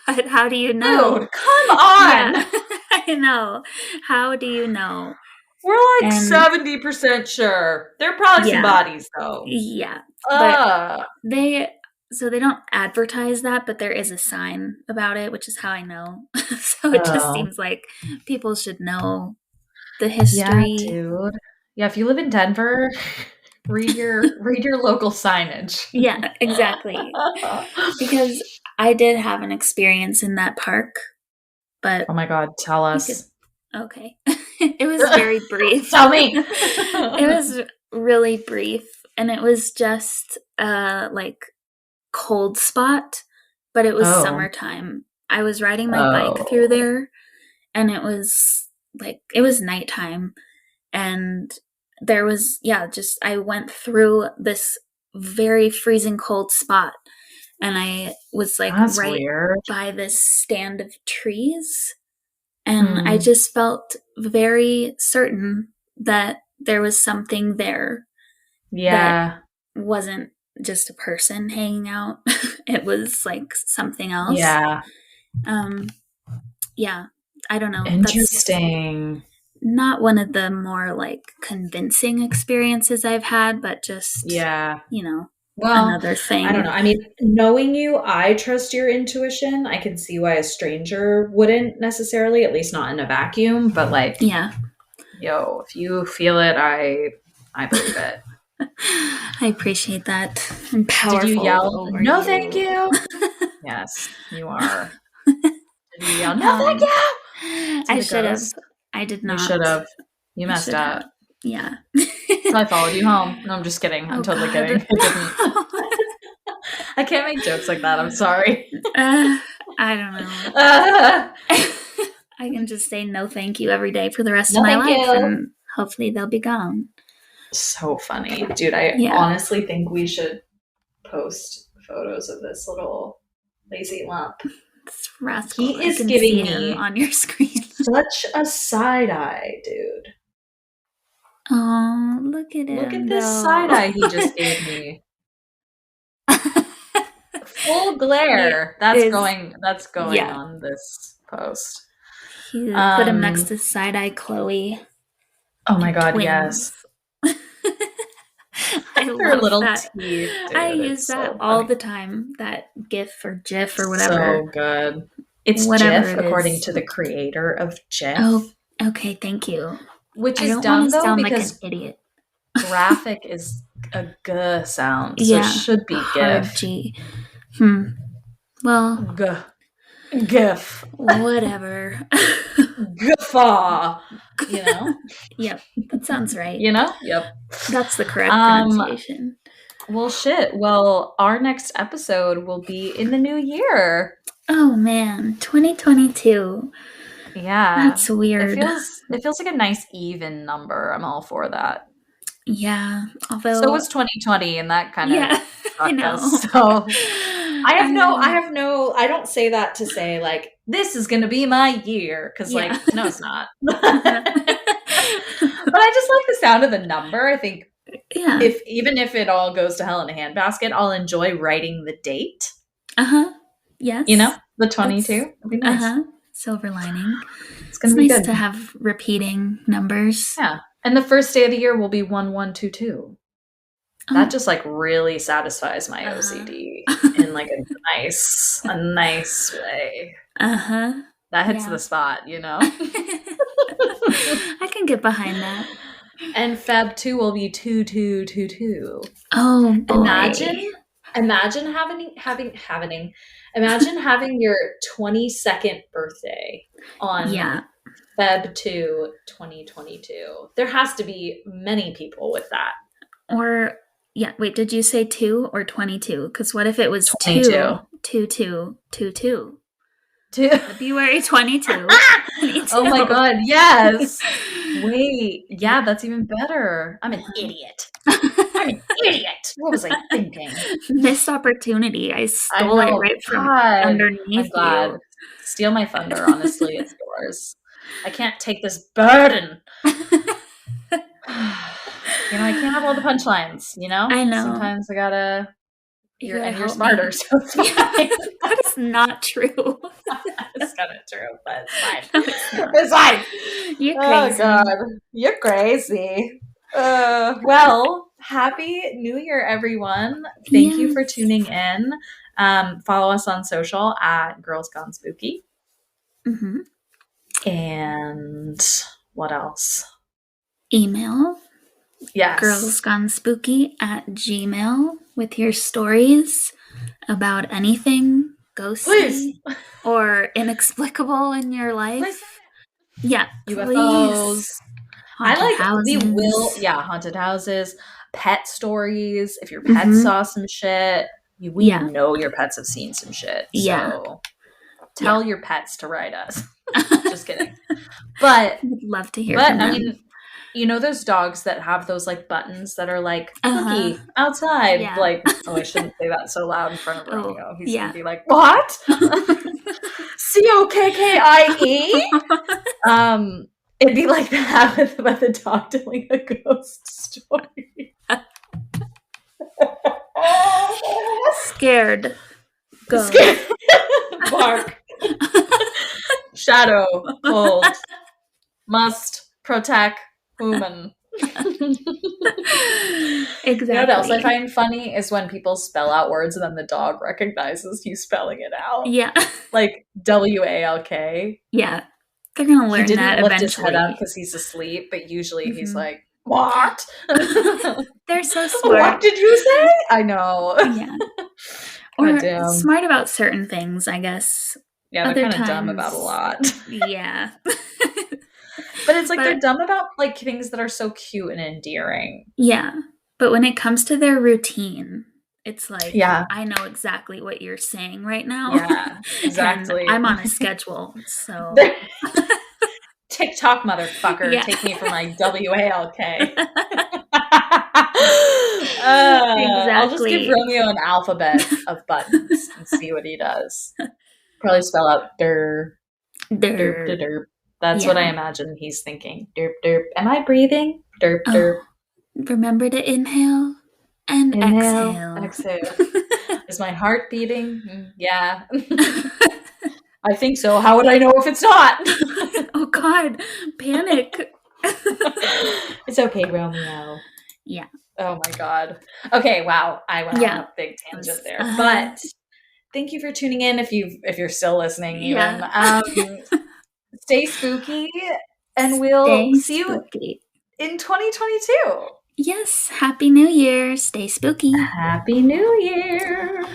But how do you know? Dude, come on! Yeah, I know. How do you know? We're like 70% sure. There are probably some bodies though. Yeah. But they don't advertise that, but there is a sign about it, which is how I know. So it just seems like people should know the history. Yeah, dude. Yeah, if you live in Denver, read your local signage. Yeah, exactly. Because I did have an experience in that park, but oh my God, tell us. Okay. It was very brief. Tell me. It was really brief, and it was just like cold spot, but it was summertime. I was riding my bike through there, and it was nighttime, and there was I went through this very freezing cold spot, and I was like weird. By this stand of trees, and I just felt very certain that there was something there that wasn't just a person hanging out. It was like something else. Yeah. I don't know. Interesting. That's not one of the more like convincing experiences I've had, but just another thing. I don't know. I mean, knowing you, I trust your intuition. I can see why a stranger wouldn't necessarily, at least not in a vacuum, but like, if you feel it, I believe it. I appreciate that. I'm powerful. Did you yell, no, thank you? Yes, you are. Did you yell, no, thank you? I should have. I did not. You should have. You messed up. Yeah. So I followed you home. No, I'm just kidding. I'm totally kidding. I didn't. I can't make jokes like that. I'm sorry. I don't know. I can just say no thank you every day for the rest of No, my thank life, you. and hopefully they'll be gone. So funny. Dude, I honestly think we should post photos of this little lazy lump. This rascal. He is I can giving see me him on your screen. such a side eye, dude. Oh, look at him. Look at this side eye he just gave me. Full glare. That's going on this post. He put him next to side eye Chloe. Oh my god, twins. yes. I Their love little that. teeth, dude. I use that all the time. That GIF or GIF or whatever. So good. It's GIF, according to the creator of GIF. Oh, okay. Thank you. Which I is don't dumb want to though, sound because like an idiot. graphic is a G sound, so it should be hard GIF. G. Well, GIF. Whatever. Guffaw. You know? Yep, that sounds right. You know? Yep. That's the correct pronunciation. Well, shit. Well, our next episode will be in the new year. Oh man, 2022. Yeah. That's weird. It feels like a nice even number. I'm all for that. Yeah. Although so was 2020, and that kind of I know. us. So I don't say that to say like this is gonna be my year, because like no, it's not. But I just like the sound of the number. I think even if it all goes to hell in a handbasket, I'll enjoy writing the date. Yes. You know, the 22. It'd be nice. Silver lining. It's gonna be nice good to have repeating numbers. Yeah. And the first day of the year will be 1122. That just like really satisfies my OCD in like a nice way. That hits the spot, you know? I can get behind that. And Feb 2 will be 2222. Oh boy. Imagine having your 22nd birthday on Feb 2, 2022. There has to be many people with that. Or wait, did you say 2 or 22? Because what if it was 22. 2222? February 22. Oh my god, yes. Wait, yeah, that's even better. I'm an idiot. What was I thinking? Missed opportunity. I stole it right from underneath you. Steal my thunder, honestly, it's yours. I can't take this burden. I can't have all the punchlines, you know? I know. Sometimes I gotta... You're smarter, so it's fine. That is not true. It's kind of true, but it's fine. It's fine. You're crazy. Oh, God. You're crazy. Well, Happy New Year, everyone. Thank you for tuning in. Follow us on social at Girls Gone Spooky. And what else? Email. Yes. girlsgonespooky@gmail with your stories about anything ghostly or inexplicable in your life. Please. Yeah, UFOs. Haunted houses. Haunted houses, pet stories. If your pets saw some shit, we know your pets have seen some shit. So tell your pets to write us. Just kidding. But would love to hear from them. I mean, you know those dogs that have those like buttons that are like cookie outside? Yeah. Like, I shouldn't say that so loud in front of Romeo. He's gonna be like, what? COKKIE? It'd be like that with a dog telling a ghost story. Scared. Go. Bark. Shadow. Cold. Must protect human. Exactly. You know what else I find funny is when people spell out words and then the dog recognizes you spelling it out. Yeah. Like WALK. Yeah. They're going to learn that eventually. He didn't lift his head up because he's asleep, but usually he's like, what? They're so smart. What did you say? I know. Yeah. Or smart about certain things, I guess. Yeah, they're kind of dumb about a lot. Yeah. But it's like they're dumb about like things that are so cute and endearing. Yeah. But when it comes to their routine, It's like, Yeah. I know exactly what you're saying right now. Yeah, And exactly. I'm on a schedule. So, TikTok, motherfucker. yeah. Take me for my WALK. I'll just give Exactly. Romeo an alphabet of buttons and see what he does. Probably spell out derp, derp, Derp. derp. That's what I Yeah. imagine he's thinking. Derp, derp. Am I breathing? Derp, derp. Oh, remember to inhale and Inhale, exhale. exhale. Is my heart beating? Yeah. I think so. How would I know if it's not? Oh, God. Panic. It's okay, Romeo. Yeah. Oh my God. Okay, wow. I went on Yeah. a big tangent there. Uh-huh. But thank you for tuning in if you're still listening even. Yeah. Stay spooky and we'll Stay see you spooky. in 2022. Yes. Happy New Year. Stay spooky. Happy New Year.